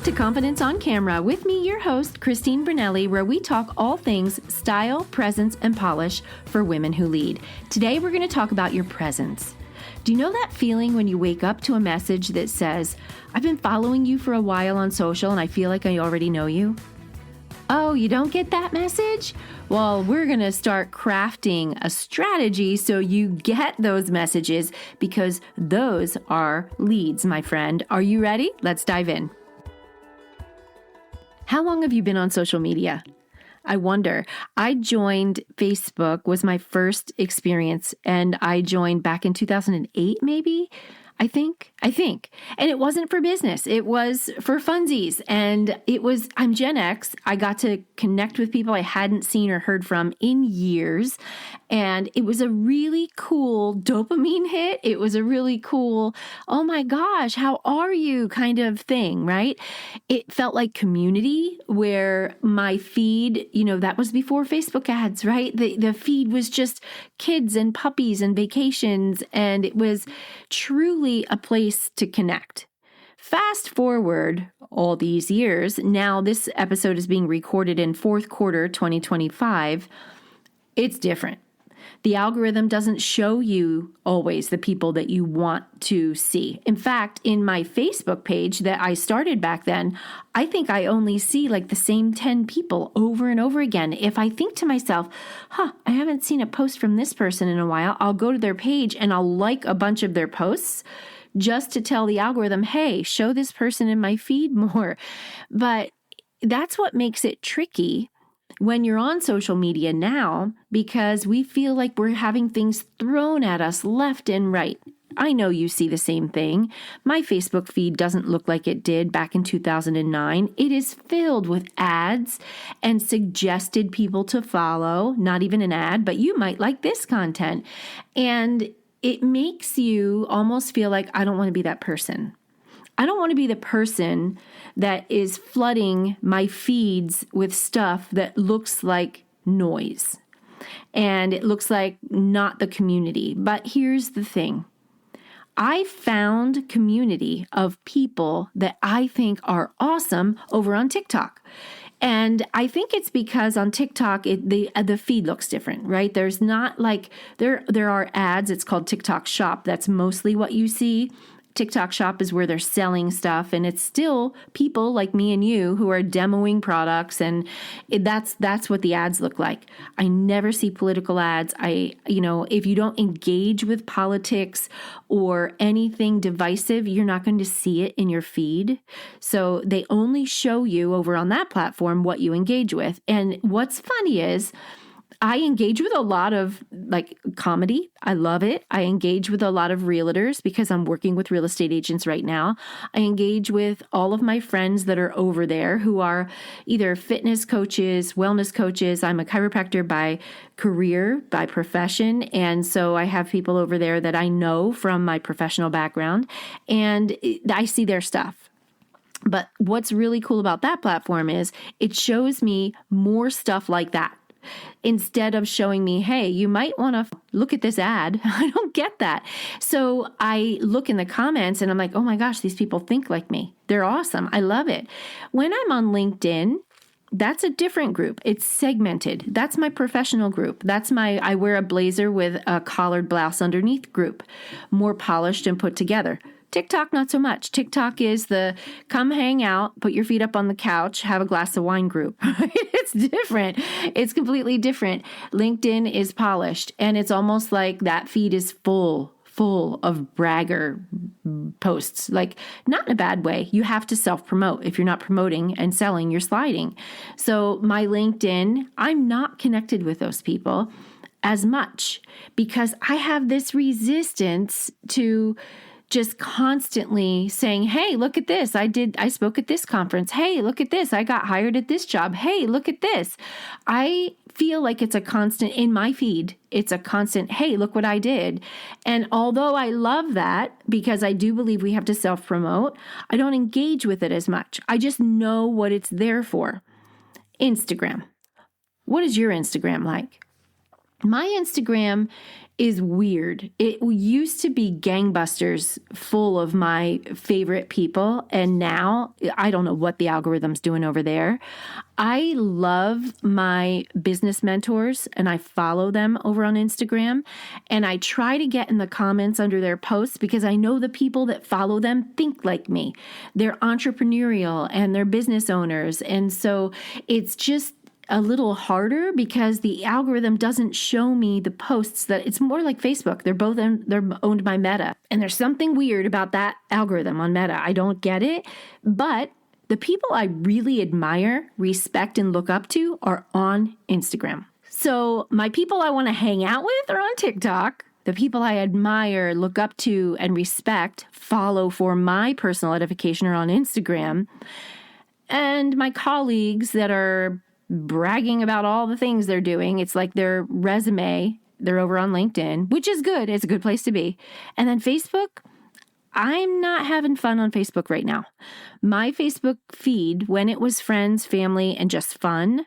back to Confidence on Camera with me, your host, Christine Brunelli, where we talk all things style, presence, and polish for women who lead. Today, we're going to talk about your presence. Do you know that feeling when you wake up to a message that says, I've been following you for a while on social and I feel like I already know you? Oh, you don't get that message? Well, we're going to start crafting a strategy so you get those messages because those are leads, my friend. Are you ready? Let's dive in. How long have you been on social media? I wonder. I joined Facebook, was my first experience, and I joined back in 2008, maybe? I think. And it wasn't for business. It was for funsies. And I'm Gen X. I got to connect with people I hadn't seen or heard from in years. And it was a really cool dopamine hit. It was a really cool, oh my gosh, how are you kind of thing, right? It felt like community where my feed, that was before Facebook ads, right? The feed was just kids and puppies and vacations. And it was truly a place to connect. Fast forward all these years, now this episode is being recorded in fourth quarter 2025. It's different. The algorithm doesn't show you always the people that you want to see. In fact, in my Facebook page that I started back then, I think I only see like the same 10 people over and over again. If I think to myself, I haven't seen a post from this person in a while, I'll go to their page and I'll like a bunch of their posts just to tell the algorithm, hey, show this person in my feed more. But that's what makes it tricky when you're on social media now, because we feel like we're having things thrown at us left and right. I know you see the same thing. My Facebook feed doesn't look like it did back in 2009. It is filled with ads and suggested people to follow, not even an ad, but you might like this content. And it makes you almost feel like, I don't want to be that person. I don't want to be the person that is flooding my feeds with stuff that looks like noise and it looks like not the community. But here's the thing. I found community of people that I think are awesome over on TikTok. And I think it's because on TikTok, the feed looks different, right? There's not like, there are ads. It's called TikTok Shop. That's mostly what you see. TikTok Shop is where they're selling stuff, and it's still people like me and you who are demoing products, and that's what the ads look like. I never see political ads. If you don't engage with politics or anything divisive, you're not going to see it in your feed. So they only show you over on that platform what you engage with. And what's funny is I engage with a lot of like comedy. I love it. I engage with a lot of realtors because I'm working with real estate agents right now. I engage with all of my friends that are over there who are either fitness coaches, wellness coaches. I'm a chiropractor by career, by profession. And so I have people over there that I know from my professional background, and I see their stuff. But what's really cool about that platform is it shows me more stuff like that. Instead of showing me, hey, you might want to look at this ad. I don't get that. So I look in the comments and I'm like, oh my gosh, these people think like me. They're awesome. I love it. When I'm on LinkedIn, that's a different group. It's segmented. That's my professional group. That's I wear a blazer with a collared blouse underneath group, more polished and put together. TikTok, not so much. TikTok is the come hang out, put your feet up on the couch, have a glass of wine group. It's different. It's completely different. LinkedIn is polished, and it's almost like that feed is full of bragger posts, like not in a bad way. You have to self-promote. If you're not promoting and selling, you're sliding. So my LinkedIn, I'm not connected with those people as much because I have this resistance to just constantly saying, hey, look at this. I spoke at this conference. Hey, look at this. I got hired at this job. Hey, look at this. I feel like it's a constant in my feed. It's a constant, hey, look what I did. And although I love that because I do believe we have to self-promote, I don't engage with it as much. I just know what it's there for. Instagram. What is your Instagram like? My Instagram is weird. It used to be gangbusters full of my favorite people, and now I don't know what the algorithm's doing over there. I love my business mentors and I follow them over on Instagram, and I try to get in the comments under their posts because I know the people that follow them think like me. They're entrepreneurial and they're business owners, and so it's just a little harder because the algorithm doesn't show me the posts that it's more like Facebook. They're owned by Meta. And there's something weird about that algorithm on Meta. I don't get it, but the people I really admire, respect, and look up to are on Instagram. So my people I want to hang out with are on TikTok. The people I admire, look up to, and respect, follow for my personal edification are on Instagram. And my colleagues that are bragging about all the things they're doing, it's like their resume, they're over on LinkedIn, which is good. It's a good place to be. And then Facebook, I'm not having fun on Facebook right now. My Facebook feed, when it was friends, family, and just fun,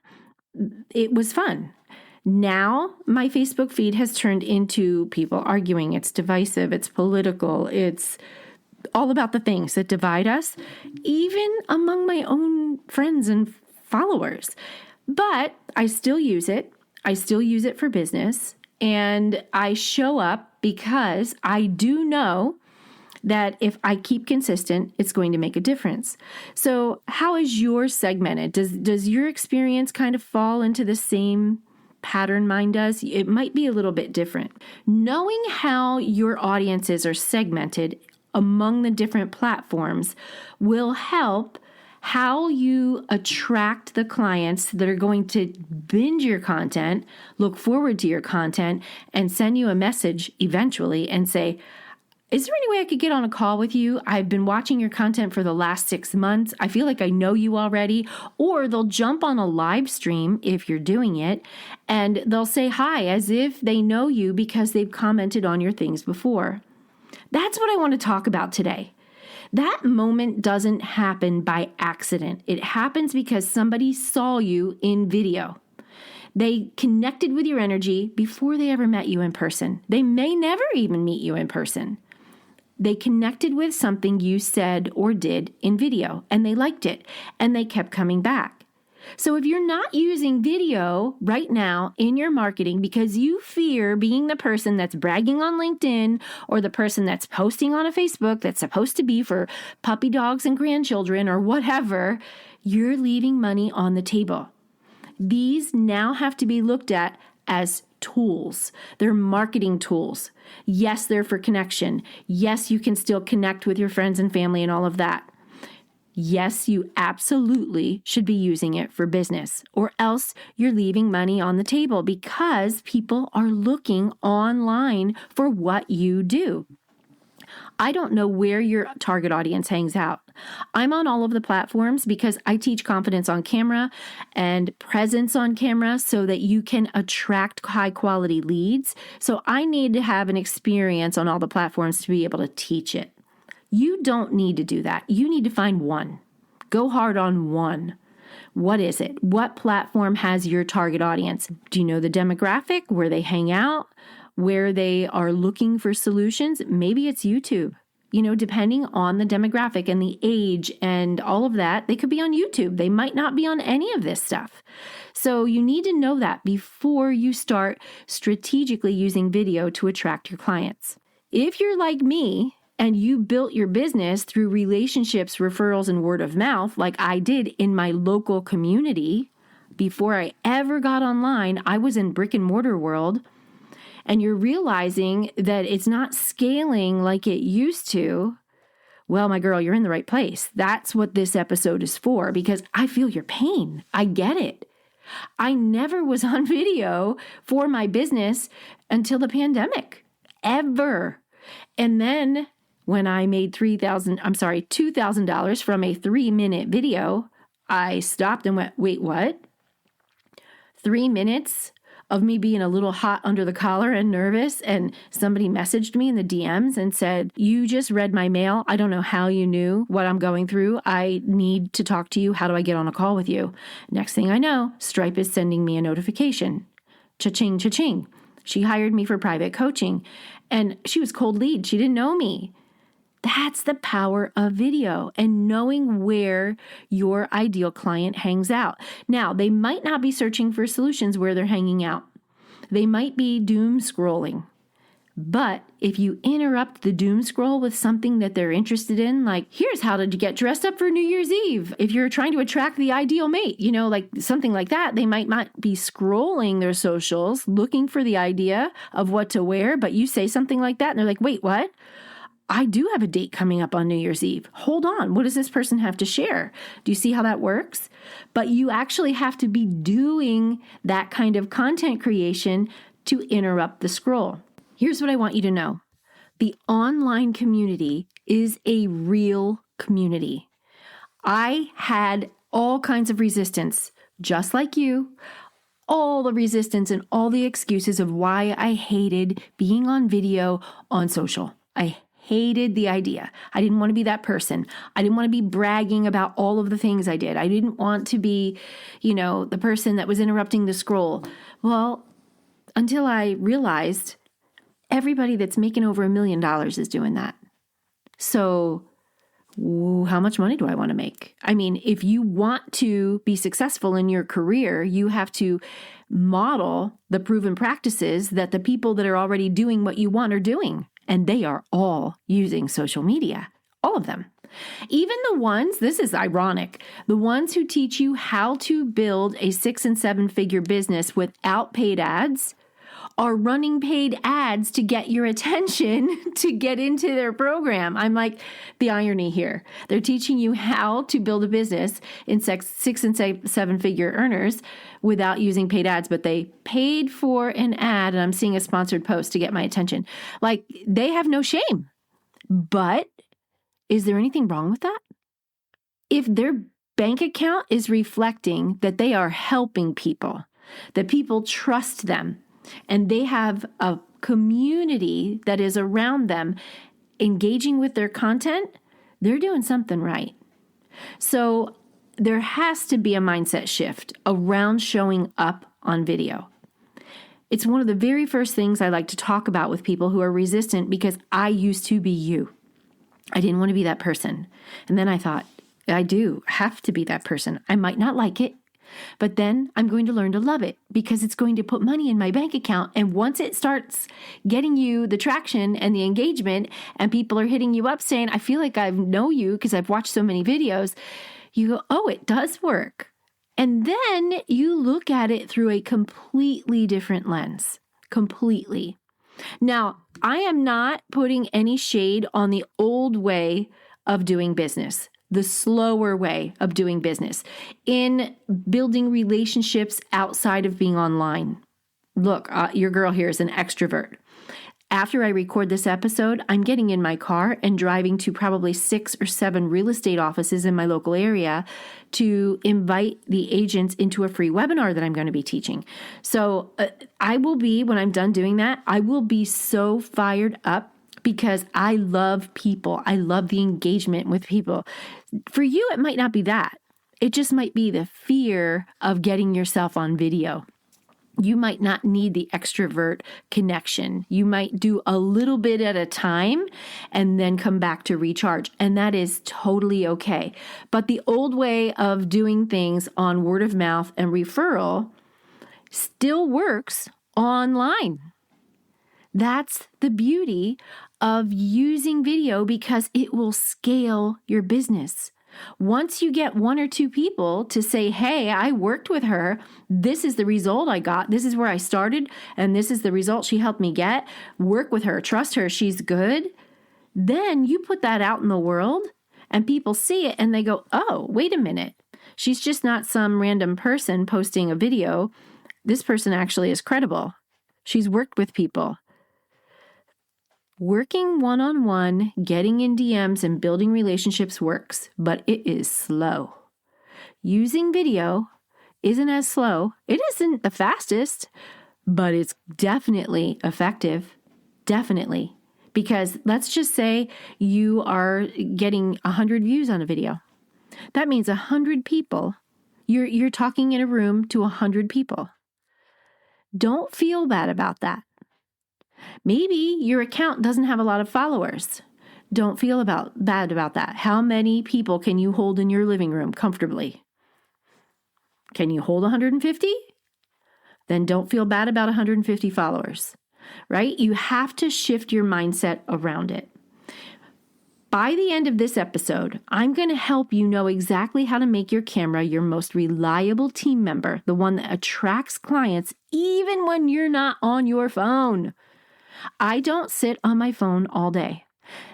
it was fun. Now, my Facebook feed has turned into people arguing. It's divisive. It's political. It's all about the things that divide us, even among my own friends and followers. But I still use it. I still use it for business. And I show up because I do know that if I keep consistent, it's going to make a difference. So how is yours segmented? Does your experience kind of fall into the same pattern mine does? It might be a little bit different. Knowing how your audiences are segmented among the different platforms will help how you attract the clients that are going to binge your content, look forward to your content, and send you a message eventually and say, is there any way I could get on a call with you? I've been watching your content for the last 6 months. I feel like I know you already. Or they'll jump on a live stream if you're doing it, and they'll say hi as if they know you because they've commented on your things before. That's what I want to talk about today. That moment doesn't happen by accident. It happens because somebody saw you in video. They connected with your energy before they ever met you in person. They may never even meet you in person. They connected with something you said or did in video, and they liked it, and they kept coming back. So if you're not using video right now in your marketing because you fear being the person that's bragging on LinkedIn or the person that's posting on a Facebook that's supposed to be for puppy dogs and grandchildren or whatever, you're leaving money on the table. These now have to be looked at as tools. They're marketing tools. Yes, they're for connection. Yes, you can still connect with your friends and family and all of that. Yes, you absolutely should be using it for business, or else you're leaving money on the table because people are looking online for what you do. I don't know where your target audience hangs out. I'm on all of the platforms because I teach confidence on camera and presence on camera so that you can attract high quality leads. So I need to have an experience on all the platforms to be able to teach it. You don't need to do that. You need to find one. Go hard on one. What is it? What platform has your target audience? Do you know the demographic, where they hang out, where they are looking for solutions? Maybe it's YouTube. Depending on the demographic and the age and all of that, they could be on YouTube. They might not be on any of this stuff. So you need to know that before you start strategically using video to attract your clients. If you're like me, and you built your business through relationships, referrals, and word of mouth, like I did in my local community, before I ever got online, I was in brick and mortar world, and you're realizing that it's not scaling like it used to, well, my girl, you're in the right place. That's what this episode is for, because I feel your pain. I get it. I never was on video for my business until the pandemic, ever. And then when I made $2,000 from a 3-minute video, I stopped and went, wait, what? 3 minutes of me being a little hot under the collar and nervous, and somebody messaged me in the DMs and said, you just read my mail. I don't know how you knew what I'm going through. I need to talk to you. How do I get on a call with you? Next thing I know, Stripe is sending me a notification. Cha-ching, cha-ching. She hired me for private coaching, and she was cold lead. She didn't know me. That's the power of video and knowing where your ideal client hangs out. Now, they might not be searching for solutions where they're hanging out. They might be doom scrolling. But if you interrupt the doom scroll with something that they're interested in, like, here's how to get dressed up for New Year's Eve. If you're trying to attract the ideal mate, like something like that, they might not be scrolling their socials looking for the idea of what to wear. But you say something like that and they're like, wait, what? I do have a date coming up on New Year's Eve. Hold on. What does this person have to share? Do you see how that works? But you actually have to be doing that kind of content creation to interrupt the scroll. Here's what I want you to know. The online community is a real community. I had all kinds of resistance, just like you, all the resistance and all the excuses of why I hated being on video on social. I hated the idea. I didn't want to be that person. I didn't want to be bragging about all of the things I did. I didn't want to be, the person that was interrupting the scroll. Well, until I realized everybody that's making over $1 million is doing that. So how much money do I want to make? I mean, if you want to be successful in your career, you have to model the proven practices that the people that are already doing what you want are doing. And they are all using social media, all of them. Even the ones, this is ironic, the ones who teach you how to build a 6- and 7-figure business without paid ads are running paid ads to get your attention to get into their program. I'm like, the irony here. They're teaching you how to build a business in 6- and 7-figure earners without using paid ads, but they paid for an ad, and I'm seeing a sponsored post to get my attention. Like, they have no shame. But is there anything wrong with that? If their bank account is reflecting that they are helping people, that people trust them, and they have a community that is around them engaging with their content, they're doing something right. So there has to be a mindset shift around showing up on video. It's one of the very first things I like to talk about with people who are resistant because I used to be you. I didn't want to be that person. And then I thought, I do have to be that person. I might not like it, but then I'm going to learn to love it because it's going to put money in my bank account. And once it starts getting you the traction and the engagement and people are hitting you up saying, I feel like I know you because I've watched so many videos, you go, oh, it does work. And then you look at it through a completely different lens, completely. Now, I am not putting any shade on the old way of doing business, the slower way of doing business, in building relationships outside of being online. Look, your girl here is an extrovert. After I record this episode, I'm getting in my car and driving to probably 6 or 7 real estate offices in my local area to invite the agents into a free webinar that I'm going to be teaching. So I will be, when I'm done doing that, I will be so fired up because I love people. I love the engagement with people. For you, it might not be that. It just might be the fear of getting yourself on video. You might not need the extrovert connection. You might do a little bit at a time and then come back to recharge. And that is totally okay. But the old way of doing things on word of mouth and referral still works online. That's the beauty of using video because it will scale your business. Once you get 1 or 2 people to say, hey, I worked with her, this is the result I got, this is where I started, and this is the result she helped me get, work with her, trust her, she's good, then you put that out in the world and people see it and they go, oh, wait a minute, she's just not some random person posting a video. This person actually is credible. She's worked with people. Working one-on-one, getting in DMs and building relationships works, but it is slow. Using video isn't as slow. It isn't the fastest, but it's definitely effective. Definitely. Because let's just say you are getting 100 views on a video. That means 100 people. You're talking in a room to 100 people. Don't feel bad about that. Maybe your account doesn't have a lot of followers. Don't feel bad about that. How many people can you hold in your living room comfortably? Can you hold 150? Then don't feel bad about 150 followers, right? You have to shift your mindset around it. By the end of this episode, I'm going to help you know exactly how to make your camera your most reliable team member, the one that attracts clients even when you're not on your phone. I don't sit on my phone all day.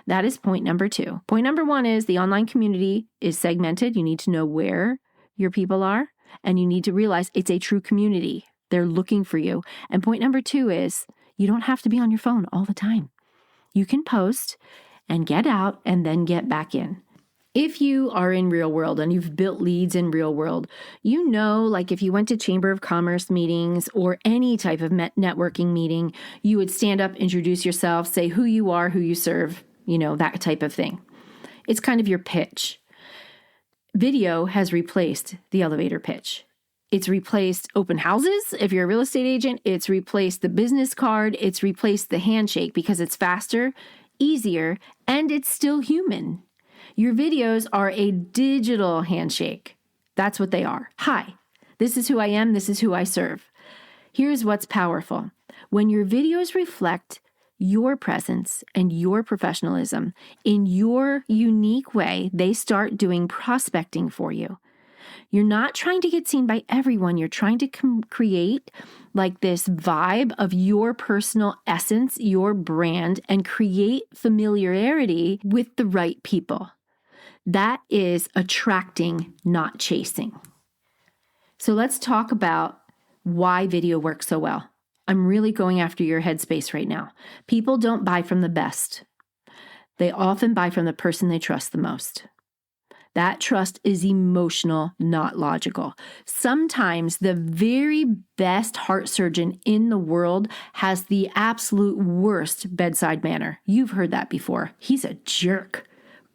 That is point number 2. Point number 1 is the online community is segmented. You need to know where your people are, and you need to realize it's a true community. They're looking for you. And point number 2 is you don't have to be on your phone all the time. You can post and get out and then get back in. If you are in real world and you've built leads in real world, you know, like if you went to Chamber of Commerce meetings or any type of networking meeting, you would stand up, introduce yourself, say who you are, who you serve, that type of thing. It's kind of your pitch. Video has replaced the elevator pitch. It's replaced open houses. If you're a real estate agent, it's replaced the business card. It's replaced the handshake because it's faster, easier, and it's still human. Your videos are a digital handshake. That's what they are. Hi, this is who I am. This is who I serve. Here's what's powerful. When your videos reflect your presence and your professionalism in your unique way, they start doing prospecting for you. You're not trying to get seen by everyone. You're trying to create like this vibe of your personal essence, your brand, and create familiarity with the right people. That is attracting, not chasing. So let's talk about why video works so well. I'm really going after your headspace right now. People don't buy from the best. They often buy from the person they trust the most. That trust is emotional, not logical. Sometimes the very best heart surgeon in the world has the absolute worst bedside manner. You've heard that before. He's a jerk.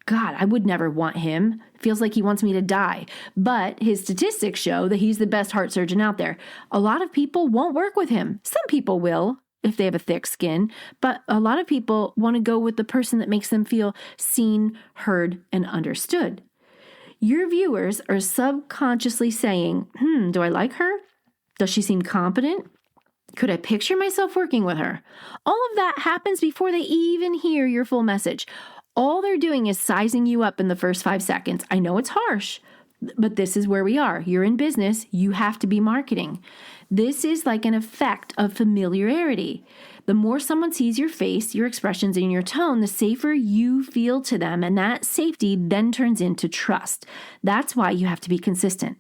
God, I would never want him. Feels like he wants me to die. But his statistics show that he's the best heart surgeon out there. A lot of people won't work with him. Some people will if they have a thick skin, but a lot of people want to go with the person that makes them feel seen, heard, and understood. Your viewers are subconsciously saying, do I like her? Does she seem competent? Could I picture myself working with her? All of that happens before they even hear your full message. All they're doing is sizing you up in the first 5 seconds. I know it's harsh, but this is where we are. You're in business. You have to be marketing. This is like an effect of familiarity. The more someone sees your face, your expressions, and your tone, the safer you feel to them. And that safety then turns into trust. That's why you have to be consistent.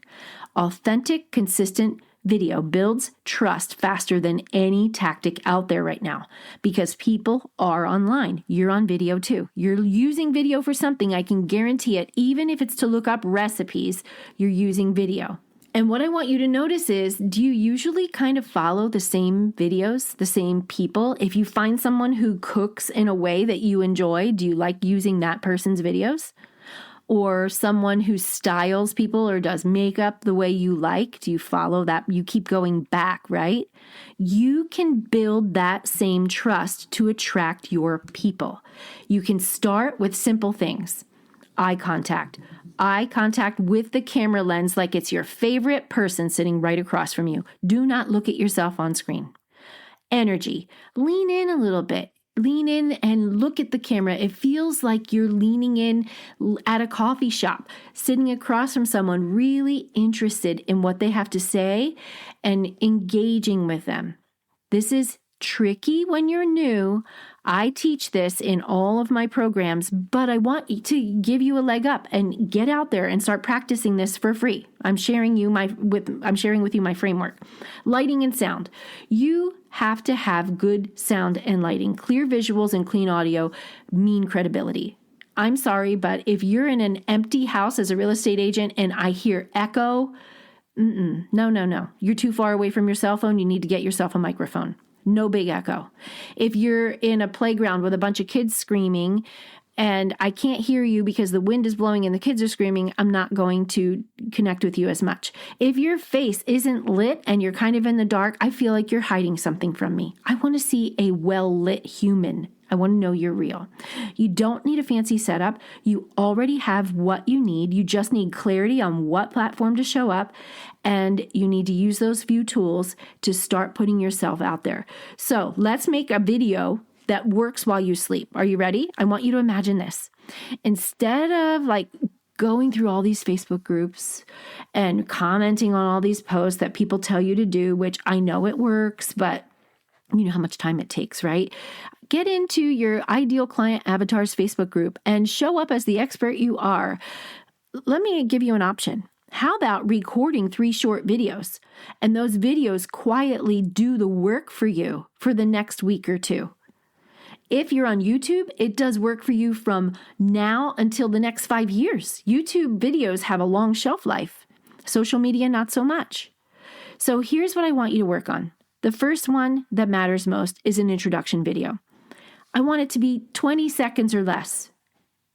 Authentic, consistent video builds trust faster than any tactic out there right now because people are online. You're on video too. You're using video for something. I can guarantee it. Even if it's to look up recipes, you're using video. And what I want you to notice is, do you usually kind of follow the same videos, the same people? If you find someone who cooks in a way that you enjoy, do you like using that person's videos? Or someone who styles people or does makeup the way you like, do you follow that? You keep going back, right? You can build that same trust to attract your people. You can start with simple things. Eye contact with the camera lens like it's your favorite person sitting right across from you. Do not look at yourself on screen. Energy. Lean in a little bit. Lean in and look at the camera. It feels like you're leaning in at a coffee shop, sitting across from someone really interested in what they have to say and engaging with them. This is tricky when you're new. I teach this in all of my programs, but I want to give you a leg up and get out there and start practicing this for free. I'm sharing with you my framework. Lighting and sound. You have to have good sound and lighting. Clear visuals and clean audio mean credibility. I'm sorry, but if you're in an empty house as a real estate agent and I hear echo, no. You're too far away from your cell phone. You need to get yourself a microphone. No big echo. If you're in a playground with a bunch of kids screaming and I can't hear you because the wind is blowing and the kids are screaming, I'm not going to connect with you as much. If your face isn't lit and you're kind of in the dark, I feel like you're hiding something from me. I want to see a well-lit human. I want to know you're real. You don't need a fancy setup. You already have what you need. You just need clarity on what platform to show up, and you need to use those few tools to start putting yourself out there. So let's make a video that works while you sleep. Are you ready? I want you to imagine this. Instead of going through all these Facebook groups and commenting on all these posts that people tell you to do, which I know it works, but you know how much time it takes, right? Get into your ideal client avatar's Facebook group and show up as the expert you are. Let me give you an option. How about recording 3 short videos, and those videos quietly do the work for you for the next week or 2? If you're on YouTube, it does work for you from now until the next 5 years. YouTube videos have a long shelf life. Social media, not so much. So here's what I want you to work on. The first one that matters most is an introduction video. I want it to be 20 seconds or less.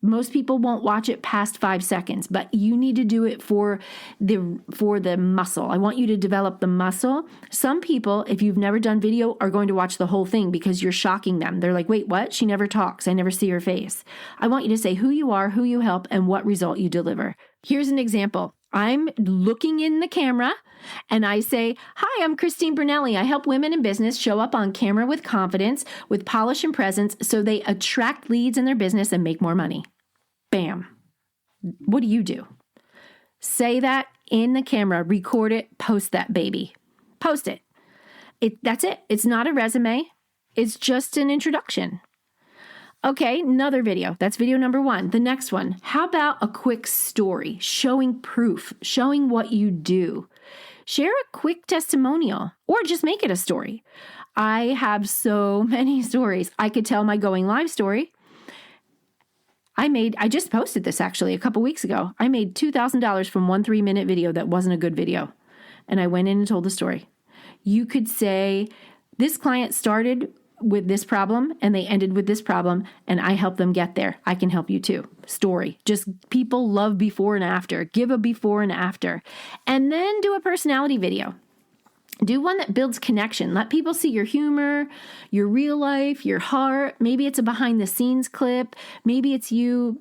Most people won't watch it past 5 seconds, but you need to do it for the muscle. I want you to develop the muscle. Some people, if you've never done video, are going to watch the whole thing because you're shocking them. They're like, wait, what? She never talks. I never see her face. I want you to say who you are, who you help, and what result you deliver. Here's an example. I'm looking in the camera and I say, hi, I'm Christine Brunelli. I help women in business show up on camera with confidence, with polish and presence, so they attract leads in their business and make more money. Bam. What do? Say that in the camera, record it, post that baby. Post it. That's it. It's not a resume. It's just an introduction. Okay, another video. That's video number 1. The next one. How about a quick story, showing proof, showing what you do? Share a quick testimonial or just make it a story. I have so many stories. I could tell my going live story. I just posted this actually a couple weeks ago. I made $2,000 from one 3-minute video that wasn't a good video. And I went in and told the story. You could say, this client started with this problem and they ended with this problem and I helped them get there. I can help you too. Story. Just people love before and after. Give a before and after. And then do a personality video. Do one that builds connection. Let people see your humor, your real life, your heart. Maybe it's a behind the scenes clip. Maybe it's you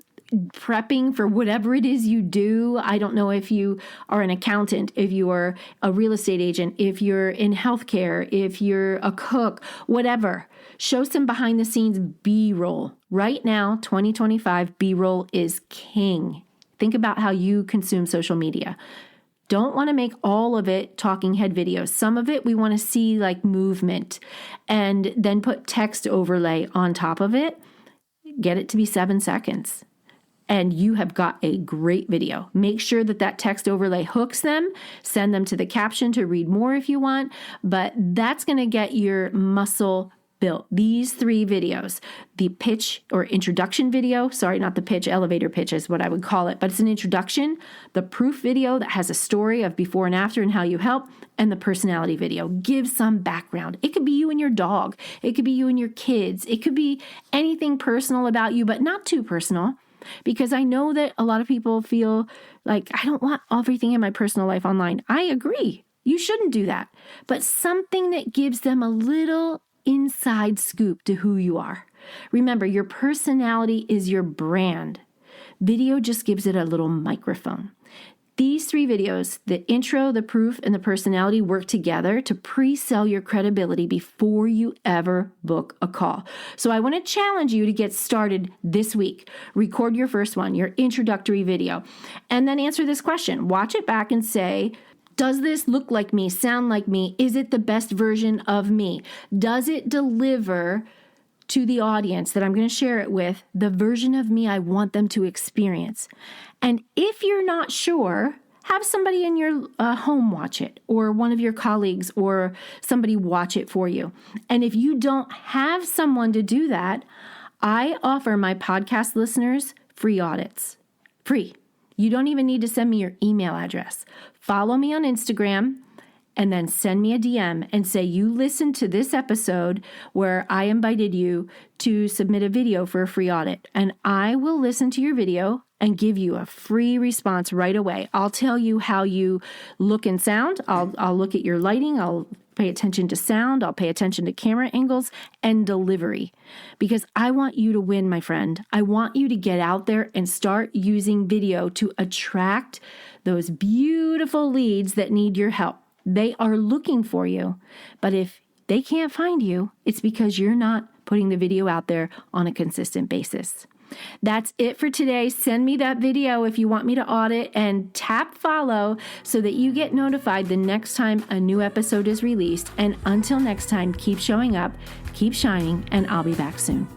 prepping for whatever it is you do. I don't know if you are an accountant, if you are a real estate agent, if you're in healthcare, if you're a cook, whatever. Show some behind the scenes B-roll. Right now, 2025, B-roll is king. Think about how you consume social media. Don't want to make all of it talking head videos. Some of it we want to see like movement and then put text overlay on top of it. Get it to be 7 seconds. And you have got a great video. Make sure that text overlay hooks them. Send them to the caption to read more if you want. But that's going to get your muscle built. These 3 videos, the pitch or introduction video, not the pitch, elevator pitch is what I would call it, but it's an introduction, the proof video that has a story of before and after and how you help, and the personality video. Give some background. It could be you and your dog. It could be you and your kids. It could be anything personal about you, but not too personal. Because I know that a lot of people feel like, I don't want everything in my personal life online. I agree. You shouldn't do that. But something that gives them a little inside scoop to who you are. Remember, your personality is your brand. Video just gives it a little microphone. These 3 videos, the intro, the proof, and the personality work together to pre-sell your credibility before you ever book a call. So I want to challenge you to get started this week. Record your first one, your introductory video, and then answer this question. Watch it back and say, does this look like me, sound like me? Is it the best version of me? Does it deliver to the audience that I'm going to share it with the version of me I want them to experience? And if you're not sure, have somebody in your home watch it, or one of your colleagues or somebody watch it for you. And if you don't have someone to do that, I offer my podcast listeners free audits. Free. You don't even need to send me your email address. Follow me on Instagram and then send me a DM and say you listened to this episode where I invited you to submit a video for a free audit. And I will listen to your video and give you a free response right away. I'll tell you how you look and sound. I'll look at your lighting. I'll pay attention to sound. I'll pay attention to camera angles and delivery, because I want you to win, my friend. I want you to get out there and start using video to attract those beautiful leads that need your help. They are looking for you, but if they can't find you, it's because you're not putting the video out there on a consistent basis. That's it for today. Send me that video if you want me to audit, and tap follow so that you get notified the next time a new episode is released. And until next time, keep showing up, keep shining, and I'll be back soon.